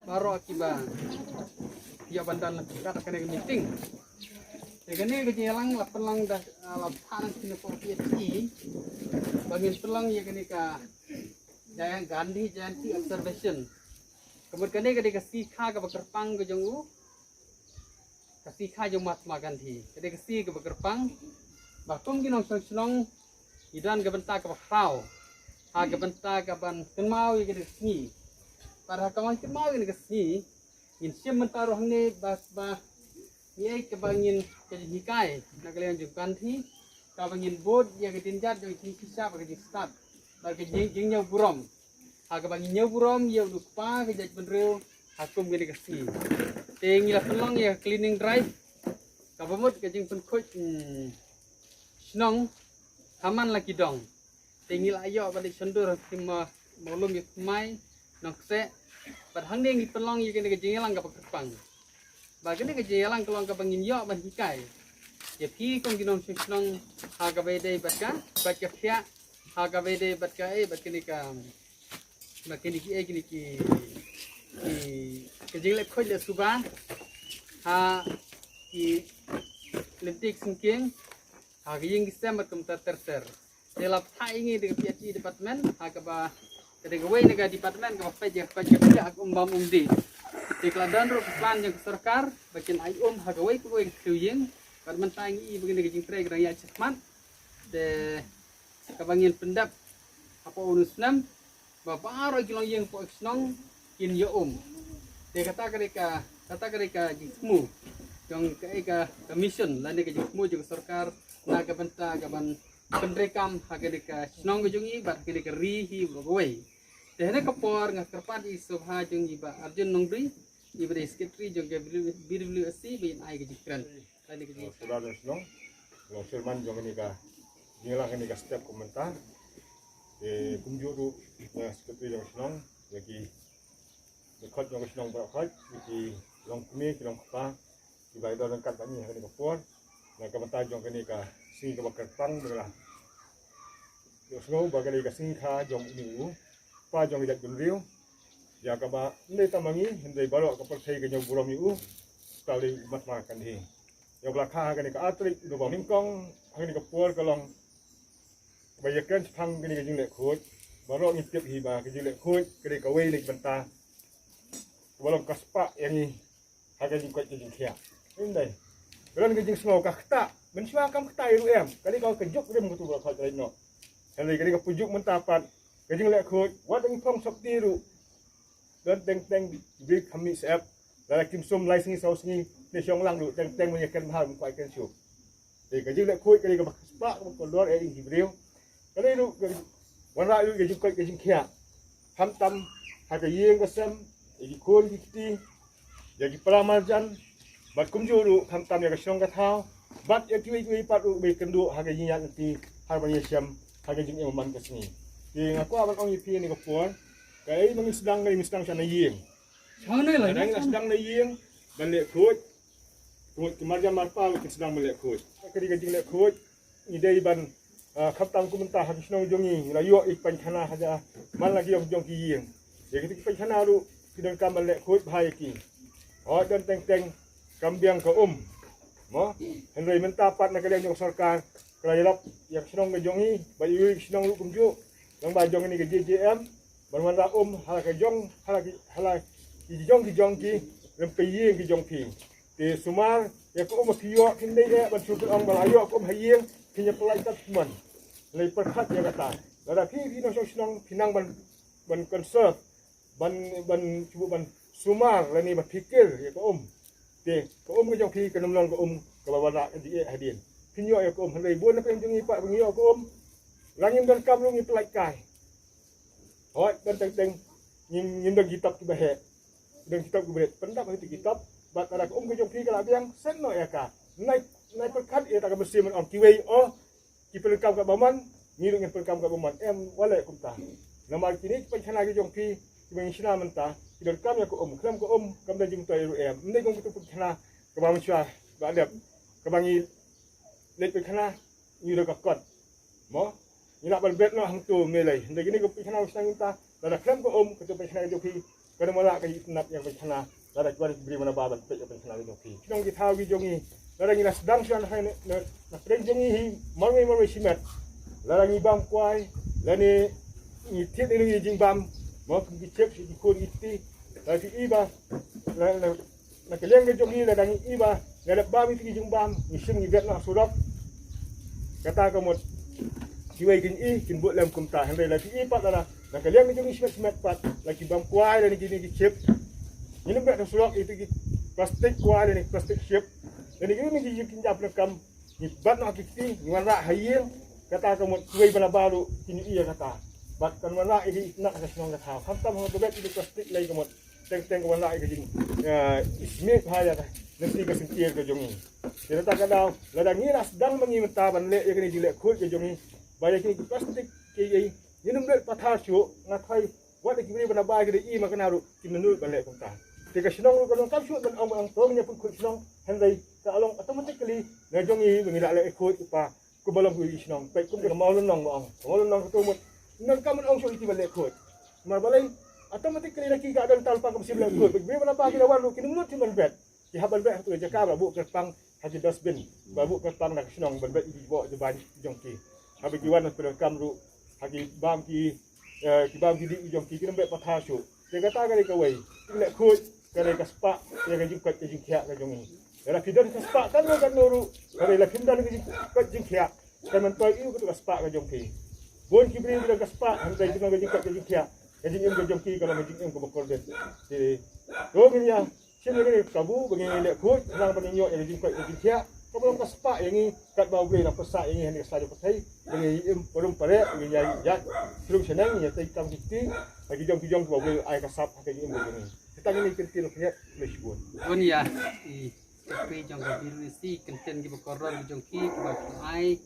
baru akibat dia bandan kata kena meeting. Jadi kejelang lapelang dah lapanan sini PhD bagian pelang ya kini ka Jaya Gandhi Jayanti observation. Kemudian kini kasih kah ke Bekerpang ke jenggu kasih kah jeng Mahatma Gandhi. Jadi kasih ke Bekerpang bahkan kinong senong idan ke bentar ke Bakrau. Ha ke bentar ke ban kenmau ya kini kesini. Pada kawan kenmau ya kini kesini. Insyaallah mentaruh ni bah ia kebangin kejikai nak kalian jumpa nanti kebangin board yang ketinjat yang kisah bagi start bagi jingnya buram agak bangin buram ia lupa kejat benril hakum gini kasih tinggi lah pelang ya cleaning drive kabamut kejing penkut senang aman lagi dong tinggi lah ayo balik sendur timah maklum ya mai nakse padahal ni pelang ya kini kejing lang kapag kerpang bagini kejelang kalau ke bangin yo ban hikai ya pi kong ginom senong haga bede batka batka pia haga bede batka batkini ka bakini ki gini ki kejele khoj le suba ha ki lentik singking haga ying gisam bat komputer terter delap thai ngi de PhD department haga ba kedega wei nega department ka pajak pajak umbam umdi Dekladan ro plan yang serkar bagian ayom hagawai ko yang kuyeng kad mentangi begini gejing trek raya cekmat de kabangin pendap apa unusnam bapak ro kilong yang po eksnong kin yo de kata kereka jismu yang ke commission lan de jismu jeung serkar na ka benta gaban pendrekam hagadeka snong gejungi bat kedeka rihi bogoi dehna kapor ngakerpan di subha jeung jiba Arjun Nongri iba sekretari jeung BWSC bin ai gejikran tadi gejik saudara senong lo firman jeung ini ka ngilang ini ka setiap komentar kunjuru sekretari jeung senong lagi dekat jeung senong berakhat di long kumi long pa iba itu lengkap kami hari kapor na komentar jeung ini ka si ka bakatang belah yo senong bagai ka singkha jeung ini pa jong idak gunriu ya kaba ndai tamangi ndai balok kapal thai ke nyong buram yu tali mat makan hi yo blakha ka ni ka atrik do bang hingkong hang ni ka por kalong bayakan phang ke ni ka jing le khoj balok ni tiap hi ba ke jing le khoj ke ni ka wei le banta balok kaspa yani haga jing kwat jing khia ndai belan ke jing smau ka khta men swa kam khta ru em kali ka kejuk dem ku tu ba khoj no hali ke ni ka pujuk mentapat kejeng lek khoj wat ing phong sok tiru dan teng bi kami sep la kim sum lai singi sau singi ne syong lang du teng menyekan hal mpai kan syuk de kejeng lek khoj kali ka spa ko lor e hibreu kali du wan ra yu kejeng khoj kejeng khia ham tam ha ka yeng ka sem e di khol di ti ya di pramarjan bat kum ju du ham tam ya ka syong ka thau bat ya tui pat du be kendu ha ka yin ya ti har ba yesam ha ka jing e man ka singi yang aku abang orang Ipi ni kepuan, kaya ini sedang sana yeng. Sana lah. Kadang sedang na yeng, balik khoj, kemarjan marpa kita sedang balik khoj. Ketika jing balik khoj, ide ban kaptang komentar habis nong jongi, layu ipan kana haja, man lagi yang jong ki yeng. Jadi kita ipan kana ru kita kam balik khoj bahaya ki. Oh dan teng kambiang ke mo, henry mentapat nak kalian yang sarkar, kalau yang senong jongi, bayu senong lu kumju. Yang bajong ini ke JJM, bermana halak jong, halak jong ki, lempeyi ki jong pi. Di Sumar, ya ko piyo kinde ya ban sukul ang balayo ko hayeng kinya pelai tat man. Lai perkhat ya kata. Lada pi no senong pinang ban conserve, ban cubu ban Sumar lani ban pikir ya ko Di ko ke jong pi ke nomlong ko ke bawana di hadin. Pinyo ya ko lai bun ko jong ipak pengiyo ko langin dan kamu ngi pelai kai. Hoi dan teng nyim dan kitab ki bahe. Dan kitab ku beret pendap itu kitab bat ada ke jong pi kala biang sen no ya ka. Nai perkat ya tak bersih men on kiwei ki pelengkap ka baman ngi dengan pelengkap ka baman wala kumta. Nama kini penchana ki jong pi ki mengisna menta dan kam ya ko klam ko kam dan jing tai ru ndai gong tu penchana ka baman chwa ba adap ka bangi let penchana ngi do ka kot. Mo Ina ban bet no hang tu melai. Ndai gini ko pikana usang ta. Dada klam ko ketu pikana joki kada mala ka itnap yang bencana lara kuan beri mana baban pe yang bencana jong ki kinong ki thawi jongi lara ngi nas dang sian hai na preng jongi hi marwe simet lara ngi bam kwai lani ngi tiet ni jing bam mo ki chek si ko iti la ki iba la keleng ke jongi la dang iba la bam ti jing bam ni sim ngi vet na surok kata kamot kiwai kin buat lam kumta handai la ki ipat la na keleng ke jongi simet pat la ki bam kwai la ni ki chep ini vet na surok itu plastik kwai ni plastik chep dan ini ni ki jap na kam ni bat na ki ni warna hayil kata kamot kiwai bala baru kini iya kata bat kan warna ini nak ka sinong kata hamtam ho bet ini plastik lai kamot teng warna ini jing ismet haya ka nanti ka sintier ka jongi kita tak kadang ladang ni sedang mengimta ban le yakni dilek khul ke jongi baya kini plastik ke ini number patha chu ngathai wat ki beri bana ba ke i ma kana ru kinnu ban le kumta tika sinong ru kan kam chu ban ang tong nya pun khul sinong handai ka along automatically na jongi bengila le khul pa ku balam ku sinong pe kum ka maulun nong tu mo nang kam ang chu iti ban le khul mar balai automatically laki ka dan talpa ka sibla khul beri bana ba ke lawan ru kinnu ti ban bet ki habal bet tu jaka ba bu kerpang haji dustbin ba bu kerpang nak sinong ban bet ibo je ban jongki habi ki wan per kamru hagi bam ki bam ki di jongki ki nambe patha chu te kata ka ka wei le khoi ka le ka spa ya ka jing ka jing khia ka jongi la ki dan ka spa kan ru ka le kim dan ka jing khia kan man toy iu ka spa ka jongki bon ki bri ka spa han dai ka jing ka jing khia ka jing ka jongki ka la jing ka bokor de te ro ni ya sini ni kabu bagi le khoi nang bagi nyok ya jing ka jing khia ko belum ka spa yang ni kat bau bri na pesa yang ni sa de patai bagi im belum pare bagi ya terus senang ya tai tam kiti bagi jong bau bri ai ka sap ka im bagi ni kita ni kentin khia le sibun on ya i tapi jong ka biru si kenten ki bokor jong ki ba ai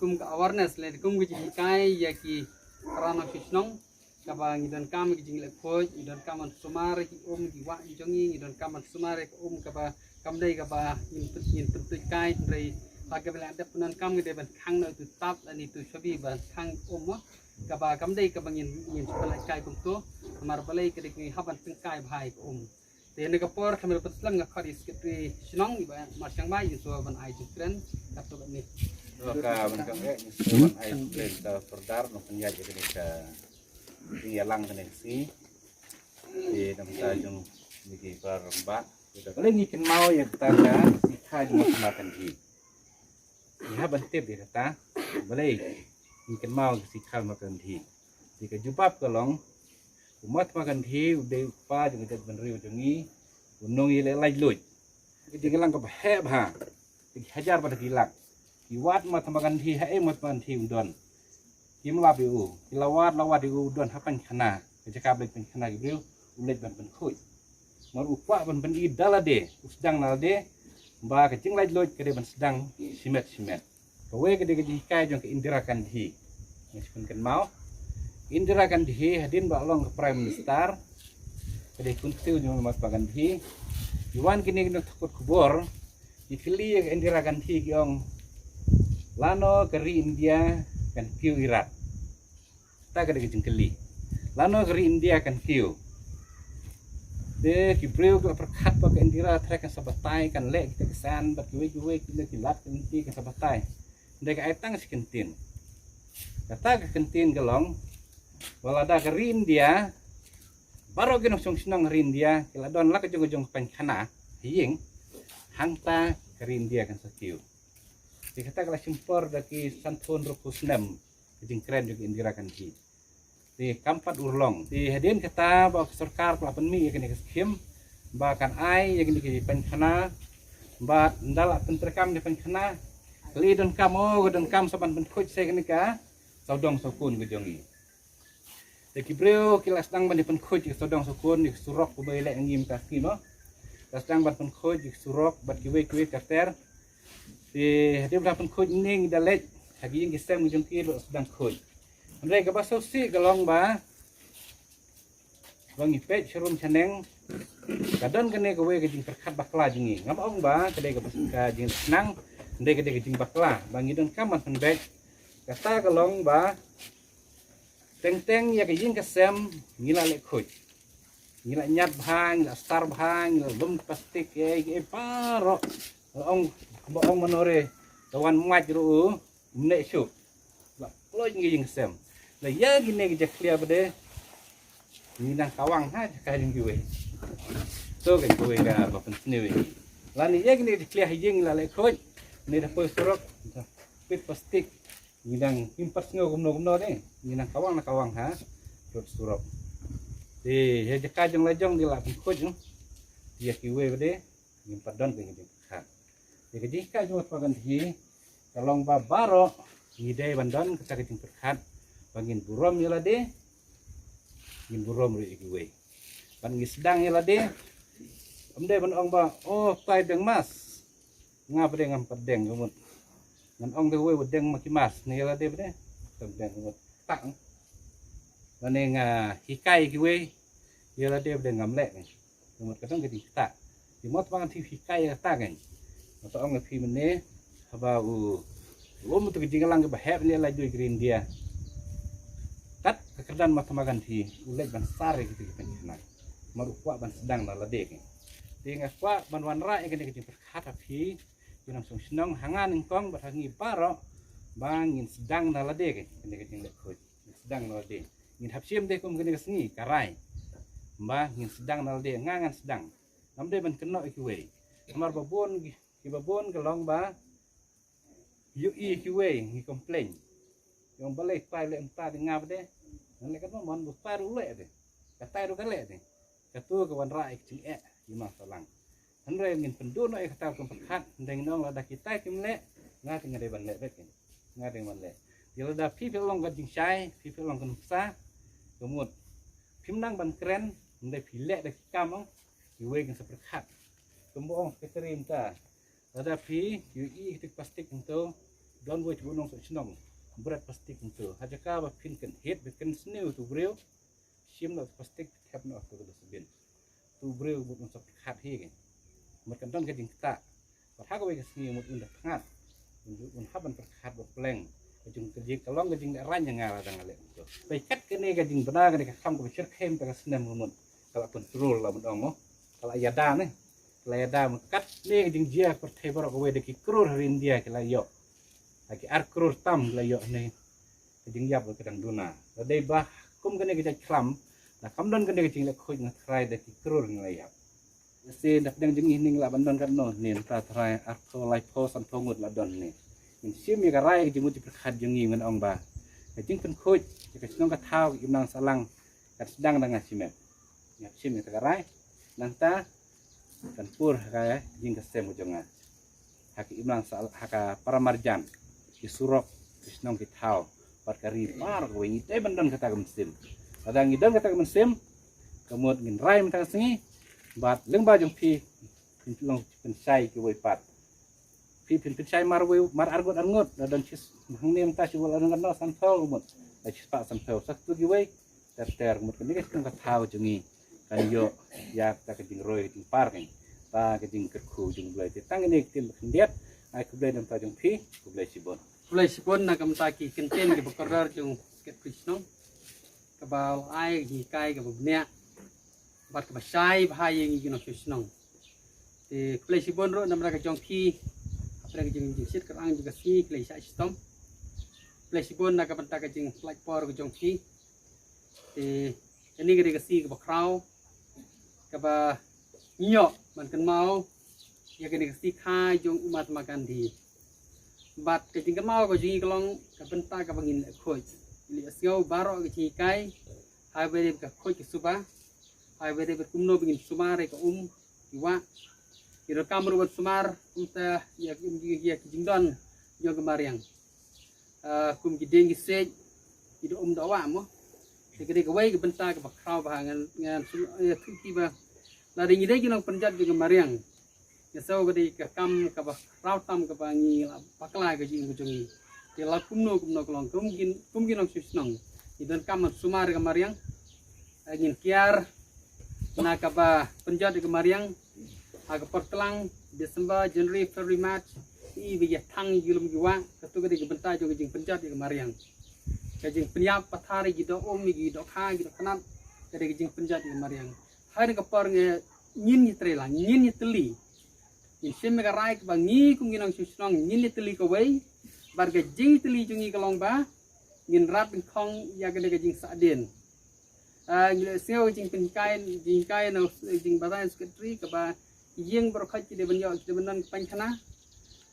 kum ka awareness le kum ki kai ya ki rana kisnong kaba ngidan kam ki jingle khoj ngidan kam sumare ki ki wa jongi ngidan kam sumare ki kaba kam dai kaba in put kai rei pakai bela ada punan kam ngide ban khang no tu tap ani tu sabi ban khang kaba kam dai kaba ngin pala kai kum to mar balai ke dik ni haban teng kai bhai te ne ka por khamel patlang nga khari sketri sinong iba mar sang bai so ban ai jukren kato ni ka ban ka ban ai jukren ta perdar no penya jadi ka ialang kene si di namsa jung niki paramba kalau ngikin mau ya tanda si khai mo makan hi ya bantep dia kata balai ngikin mau si khai makan hi jika jupap kalong umat makan hi udah pa jung tet benriu jungi unong ile lai luj jadi gelang ka he bha hajar pada gilak kiwat mat makan hi hae mat makan hi undon kim labiu kilawat lawat di udon hapan khana jaka bek pen khana gibril ulet ban ben khoi mar upwa ban ben idala de usdang nal de ba ka jing lai loj kede ban sedang simet kawe kede ke kai jong ke Indira Gandhi meskipun kan mau Indira Gandhi hadin ba long ke prime minister kede kuntiu jong mas Gandhi yuan kini kena takut kubur dikeli ke Indira Gandhi kiong lano keri India kan kiu Irak tak ada kejengkeli lano keri India kan kiu de kibreu ke perkat ke Indira trek kan sabatai kan lek kita kesan berkiwe kita kilat kenti kan sabatai ndek aitang sekentin kata ke kentin gelong walada keri India baru ke nosong senang keri India kiladon lak jong pankana hiying hangta keri India kan sakiu dikata kalau simpor dari santun rupusnem kejeng keren juga Indira Gandhi di kampat urlong di hadirin kata bahwa serkar pelapan mi yang kini keskim bahkan ai yang kini penkhana bah ndala penterkam di penkhana kali don kamu don kam saban benkuj saya kini ka saudong sokun kejongi di kibreu kilas dang ban di penkuj saudong sokun di surok kubailek ngim kaki no kasdang ban penkuj di surok bat kiwe kater di hadirin pelapan kuj ning dalek hagi yang kisah menjengki lo sedang kuj mereka bahasa si galong ba bang ipet serum caneng kadon kene kowe kejing perkat bakla jingi ngam ong ba kedai ka jing senang ndai kedai kejing bakla bang idon kaman penbek kata galong ba teng ya kejing kesem ngila lek kuj ngila nyat bahang ngila star bahang ngila lum plastik paro ong manore tawan maj ru mne syuk la ploy ngi sem la ya gine ge jaklia bade nang kawang ha ka ring giwe so ke giwe ga ba pensnewe la ni ya gine jaklia hijing la le khoj ni da poi surok pit plastik nang impas ngo gumno ne nang kawang ha rut surok di ya jaka jong lajong di la khoj dia kiwe bade impas don ke ngi kha jadi ka jong pagan hi kalong ba baro ngidai bandon kita kecing perkat bangin burom ya lade ngin burom ri ikiwe ban ngi sedang ya lade amde ban ong ba oh tai deng mas ngap de ngam pedeng gumut ngan ong de we wedeng maki mas ni ya lade bade pedeng gumut tak bane nga hikai ikiwe ya lade bade ngam lek gumut kadang kecing tak di mot bangan ti hikai ya tak kan atau ong ngepi mene haba lom tu kecing lang ke bahep ni la jui green dia kat kekerdan matamagan ti ulek ban sar gitu penjana maru kwa ban sedang la lade ke tinga kwa ban wanra ke kecing perkata pi junang sung senong hangan engkong batangi paro bangin sedang la lade ke kecing lek khoj sedang la lade ngin hapsim de kum kene sengi karai mbah ngin sedang la lade ngangan sedang namde ban keno ikiwe amar babon ki babon kelong ba yu kiwe ngi komplain yang balik pai le empat ngap de nan le kan mon bu pai ru le de katai ru kan le de katu ke wan rai cing lima salang han re ngin pendu no kata kom perkat deng nong la kita kim le nga ting de ban le bet kan nga de ban le dia da pi long ga jing sai pi long kan sa kemut pim nang ban keren de pi le de kam kiwe kan seperkat kembong keterim ta ada pi yu tik plastik untuk don wo chunong so chnong berat plastik untuk haja ka ba pin kan het be kan sneu tu breu sim no plastik tap no to do sebin tu breu bu no so khat he ke mat kan don ka jing ta ba ha ko we sni mut un da ngat un haban per khat bo pleng jung ka jing kalong ka jing da ran yang ngala dang ale to pe kat ke ne ka jing bana ka kham ko cher khem ta snem mun kala control la mun ong kala yada ne leda kat ne jing jia per thebor ko we de ki krur rin dia ke la yo lagi krur tam la yo ne jing yap ke dang duna la dei bah kum kene ke klam la kam don kene jing la khoj na trai de ki krur la yap se dak dang jing ning la bandon kan no ne ta trai ko lai po san thongut la don ne min sim mi ka rai jing mu ti khat jing ngi ngan ong ba jing pen khoj ke snong ka thau im nang salang kat sedang dang asimet nyap sim mi ka rai nang ta kan pur kaya jing kasem ujonga haki imlang sal haka para marjan ki surok kisnong ki thau parkari par ko ngi te bandon kata gemsim kadang ngidon kata gemsim kemut ngin rai mta sengi bat leng ba jong pi long pensai ki woi pat pi pensai mar argot dan cis hangnem ta si wal an no san thau mut la cis pa san thau sak tu ki woi ter mut ni kisnong ka thau jongi kan yo ya ta ke jing roy ting par kan ta ke jing kerku jing blai te tang ni tin kendiat ai ku blai nam ta jong phi ku blai sibon na kam ta ki kenten ke bakarar jong ket krisno ka bal ai hi kai ka bne bat ka sai bhai ngi jino krisno te play sibon ro nam ra ka jong phi apre ke jing sit ka ang juga si play sai stom play sibon na ka ta ka jing flight por ka jong phi te ini gede ke si ke bakrau kaba nyok man kan mau ya gede ke si khai jong umat makan di bat ke jing kan mau ko jing kelong ka benta ka bangin khoj ili asio baro ke chi kai hai bede ka khoj ke suba hai bede ber kumno bangin sumare ka iwa iro kamru bat sumar umta ya ke jing don yo ke mariang kum ki deng ki sej ido dawa mo jadi kawai ke benta ke bakrau bahangan ngan tuki ba la ring ide kinong penjat juga mariang ya so gede ke kam ke bakrau tam ke bangi la pakla ke jing bujungi ya la kumno kolong kumkin susnong idan kam sumar ke mariang angin kiar na ke ba penjat ke mariang aga pertelang Desember January February March i bi ya tang yulum giwa ketu gede ke benta juga jing penjat ke mariang kajing penyap pathari gitu om gitu kha gitu kanat dari kajing penjat di mariang hai ka par nge nyin ni trela nyin ni teli ni sem ka rai ka ngi kung ginang susnong nyin ni teli ka wei bar ga jing teli jungi ka long ba ngin rap bin khong ya ka jing sa den ngile seo jing pin kai no jing badan secretary ka ba yeng bro khat de ban yo de ban pan khana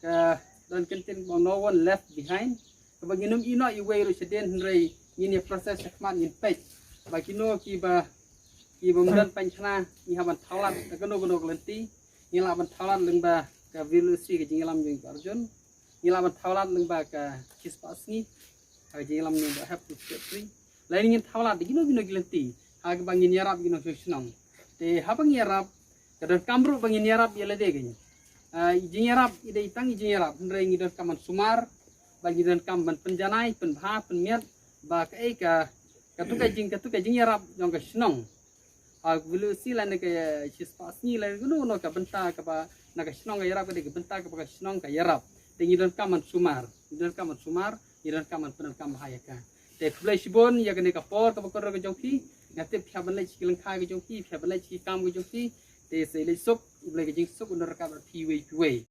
ka dan kentin no one left behind ka ba nginum ino I wei ro seden rei ngin ya process khmat ngin pech ba kino ki ba mudan pan khana ni haban thalat ka no lenti ngila ban thalat leng ba ka vilusi ka jing lam jing arjun ngila ban thalat leng ba ka kispasni ka jing lam ni ba have to secretary lain ingin thalat gino gilenti hag bangin yarap gino susnong te habang yarap kadar kamru bangin yarap yele de gini jing yarap ide itang jing yarap ndre ngidon kaman sumar bagi dan kamban penjanai penbha penmiat ba ka katuka jing yarap jong ka snong hag bilu silan ke chispasni lain gino ka benta ka ba na ka snong yarap ka de benta ka ba snong ka yarap te ngidon kaman sumar ngidon kaman penan kam hayaka te flash bon ya kene ka por ka bakor ka jongki ngate phyaban lai chikilang kha ka jongki phyaban lai chi kam ka jongki te se le sok ible ka jing sok under ka thi wei